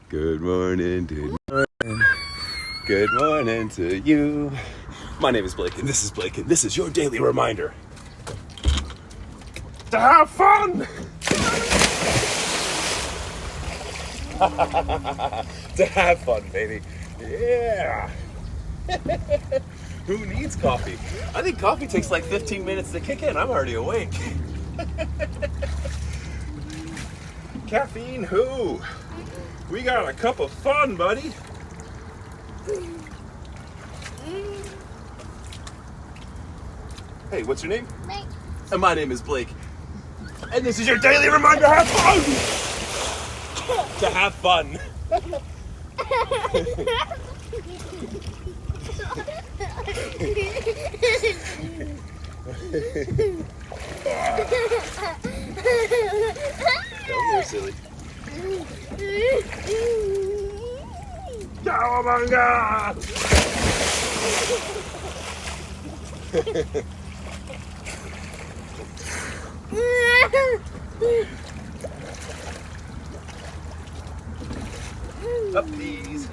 Good morning, good morning. Good morning to you. My name is Blake, and this is Blake, and this is your daily reminder to have fun. To have fun, baby. Yeah. Who needs coffee? I think coffee takes like 15 minutes to kick in. I'm already awake. Caffeine who? We got a cup of fun, buddy. Hey, what's your name? Blake. And my name is Blake. And this is your daily reminder to have fun! To have fun. Come here, silly. Cowabunga! Up these.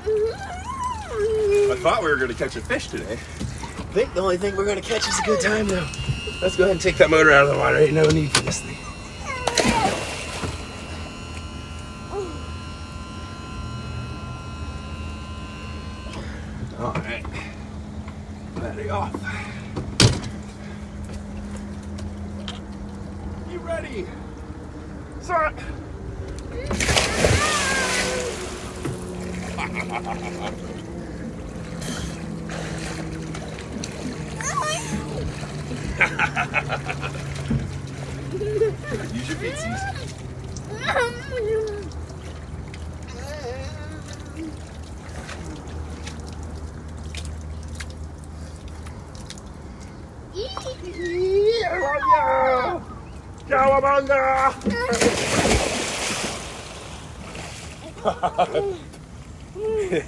I thought we were going to catch a fish today. I think the only thing we're going to catch is a good time now. Let's go ahead and take that motor out of the water. Ain't no need for this thing. All right. Battery off. You ready? Start. Use your feetsies. Cowabunga!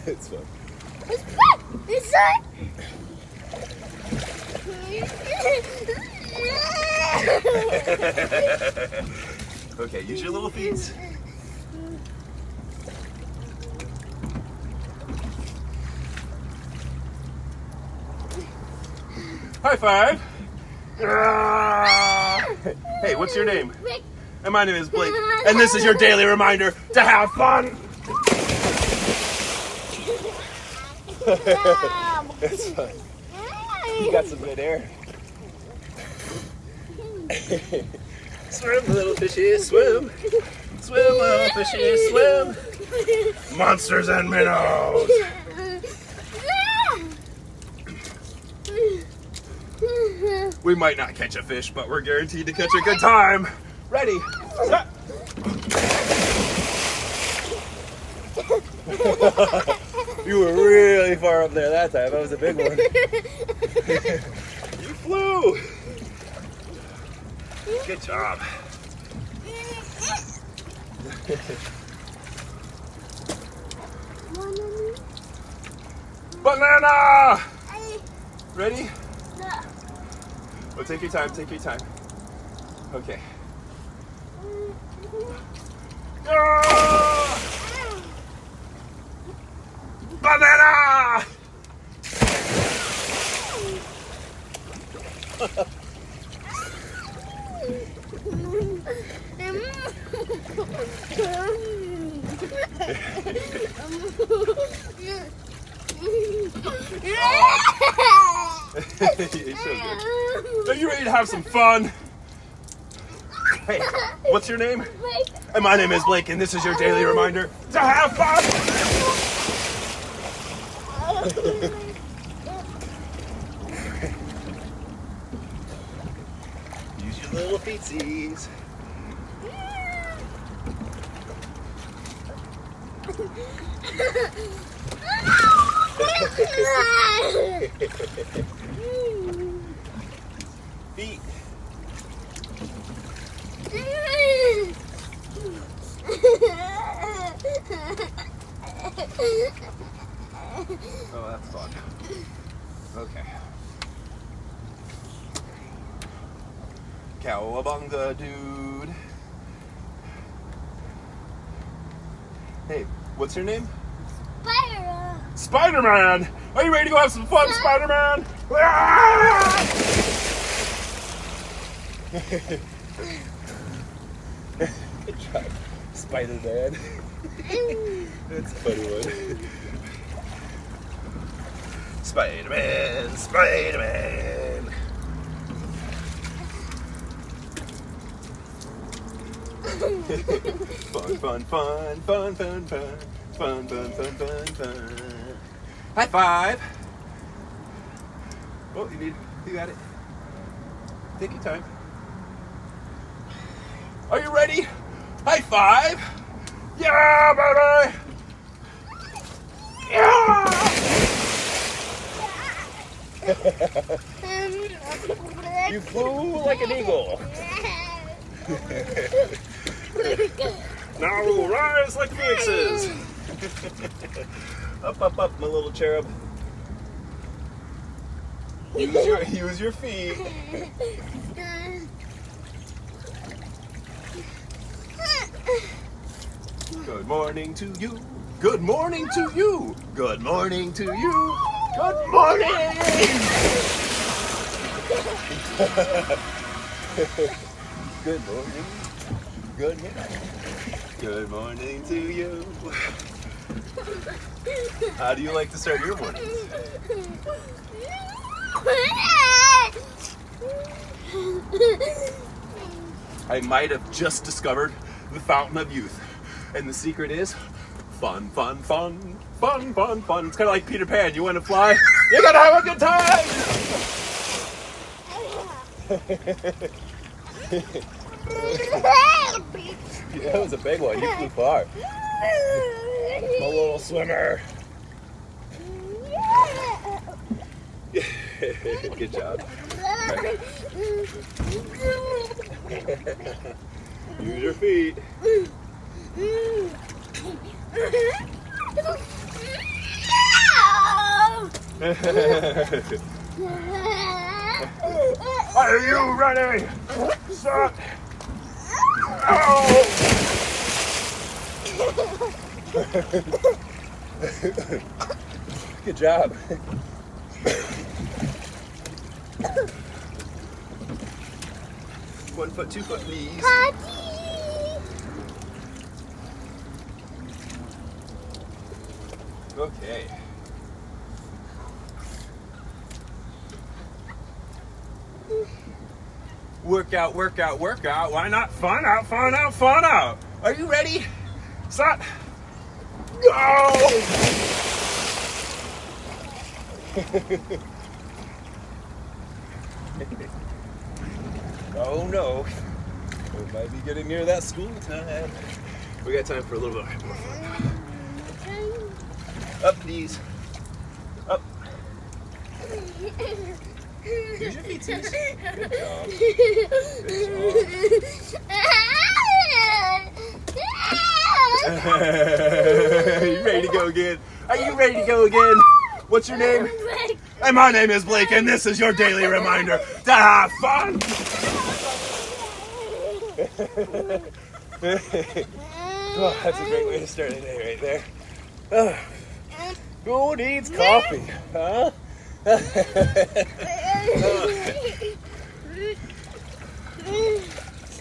It's fun. It's fun. It's fun. Okay, use your little feet. High five. Hey, what's your name? Blake. And my name is Blake. And this is your daily reminder to have fun. It's fun. You got some good air. Swim, little fishes, swim. Swim, little fishes, swim. Monsters and minnows. We might not catch a fish, but we're guaranteed to catch a good time. Ready? Set. You were really far up there that time. That was a big one. You flew. Good job. Banana! Ready? Well, take your time, take your time. Okay. Ah! Banana! You're so good. Are you ready to have some fun? Hey, what's your name? Blake. And my name is Blake, and this is your daily reminder to have fun. Use your little feetsies. Feet. Oh, that's fun. Okay. Cowabunga, dude. Hey, what's your name? Spider. Spider-Man! Are you ready to go have some fun, Spider-Man? Ah! Good job, Spider-Man. That's a funny one. Spider-Man, Spider-Man. Fun, fun, fun, fun, fun, fun, fun, fun, fun, fun, fun. High five. Oh, you got it. Take your time. Are you ready? High five. Yeah, baby. Yeah. You flew like an eagle. Now we'll rise like phoenixes. Up, up, up, my little cherub. Use your feet. Good morning to you. Good morning to you. Good morning to you. Good morning. Good morning. Good morning. Good morning to you. How do you like to start your mornings? I might have just discovered the fountain of youth. And the secret is fun, fun, fun, fun, fun, fun. It's kind of like Peter Pan. You want to fly? You gotta have a good time! Yeah, that was a big one. You flew far. My little swimmer. Good job. Use your feet. Are you ready? Stop. Oh. Good job. 1 foot, 2 foot, please. Okay. Workout, workout, workout. Why not fun out, fun out, fun out? Are you ready? Stop. Go! Oh no. We might be getting near that school time. We got time for a little bit more fun. Up, please. Up. Use your feet, sis. Good job. Good job. You ready to go again? Are you ready to go again? What's your name? And my name is Blake, and this is your daily reminder to have fun. Oh, that's a great way to start the day right there. Oh. Who needs coffee? Huh?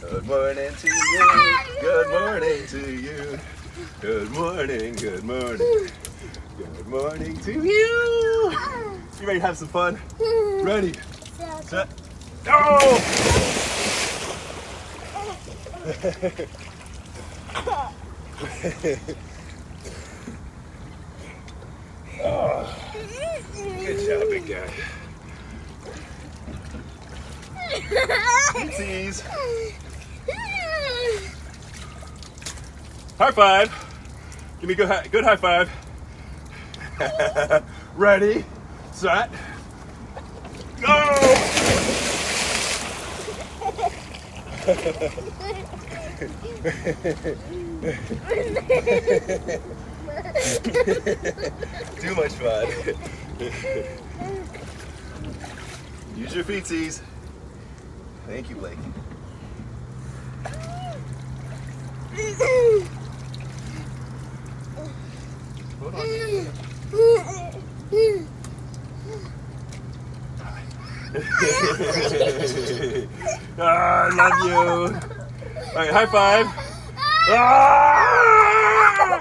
Good morning to you. Good morning to you. Good morning, good morning. Good morning to you. You ready to have some fun? Ready? Set. Go! Oh, good job, big guy. Oopsies. High five. Give me a good high five. Ready, set, go! Too much fun. Use your feetsies. Thank you, Blake. Hold on. Ah, I love you. All right, high five. Ah!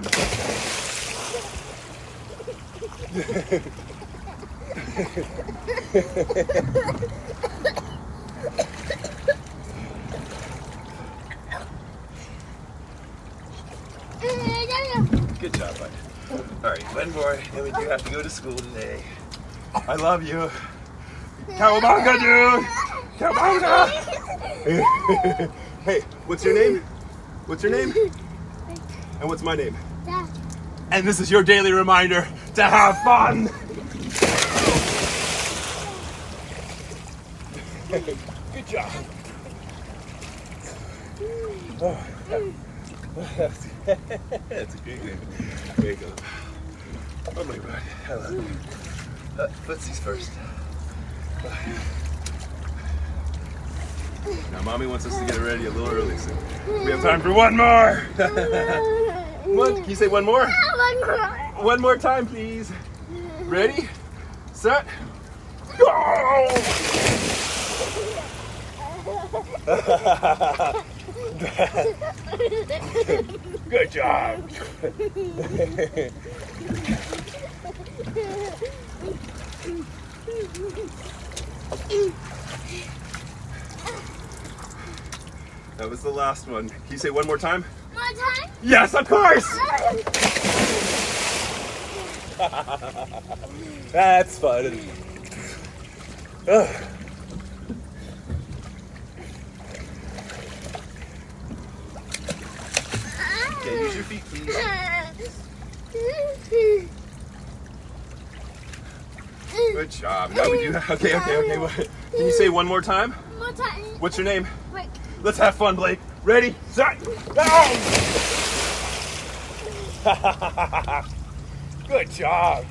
Good job, bud. All right, one more, and we do have to go to school today. I love you. Cowabunga, dude! Cowabunga! Hey, what's your name? What's your name? And what's my name? Dad. And this is your daily reminder to have fun! Good job. Oh. That's a great game. There you go. Oh my God, I love you. Footsies first. Now, Mommy wants us to get ready a little early, so we have time for one more. One, can you say one more? One more. One more time, please. Ready, set, go! Good job. That was the last one. Can you say one more time? One time. Yes, of course! That's fun. Ugh. Okay, use your feet, please. Good job. Now we do. Okay. What, can you say one more time? One time. What's your name? Wait. Let's have fun, Blake. Ready, set, go! Good job.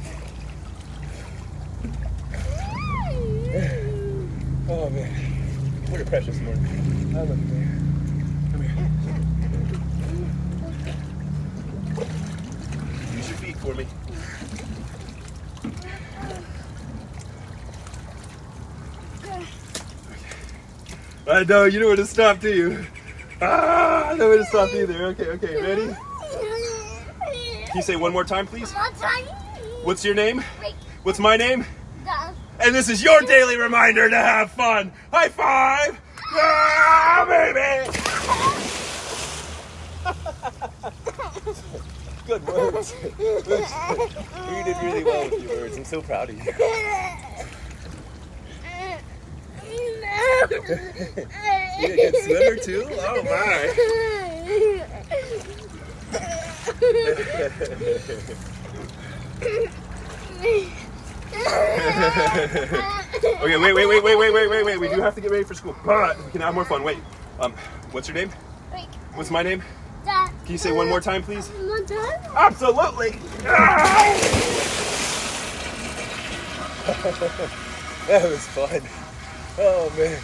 Oh man, what a precious morning. I love you, man. Come here. Use your feet for me. I know, you know where to stop, do you? I know where to stop either. Okay, ready? Can you say one more time, please? One time. What's your name? Wait. What's my name? Dad. And this is your daily reminder to have fun. High five! Ah, baby! Good words. You did really well with your words. I'm so proud of you. You a good swimmer too? Oh my! Okay, wait. We do have to get ready for school, but we can have more fun. Wait. What's your name? Wait. What's my name? Dad. Can you say one more time, please? One time. Absolutely! That was fun. Oh man.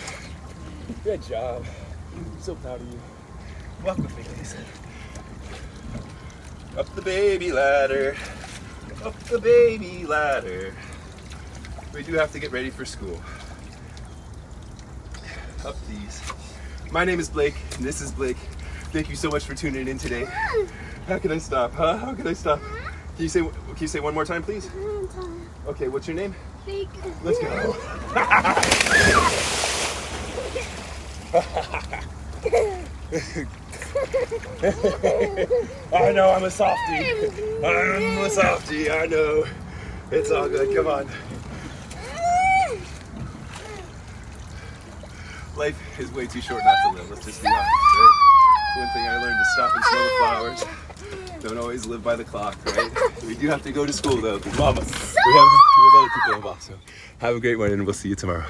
Good job. I'm so proud of you. Walk with me, please. Up the baby ladder. Up the baby ladder. We do have to get ready for school. Up these. My name is Blake, and this is Blake. Thank you so much for tuning in today. How can I stop, huh? How can I stop? Can you say one more time, please? One time. Okay, what's your name? Big. Let's go. I know I'm a softie. I'm a softie, I know. It's all good, come on. Life is way too short not to live, let's just be honest, right? One thing I learned is stop and smell the flowers. Don't always live by the clock, right? We do have to go to school though, because Mama, we have other people involved, so have a great one and we'll see you tomorrow.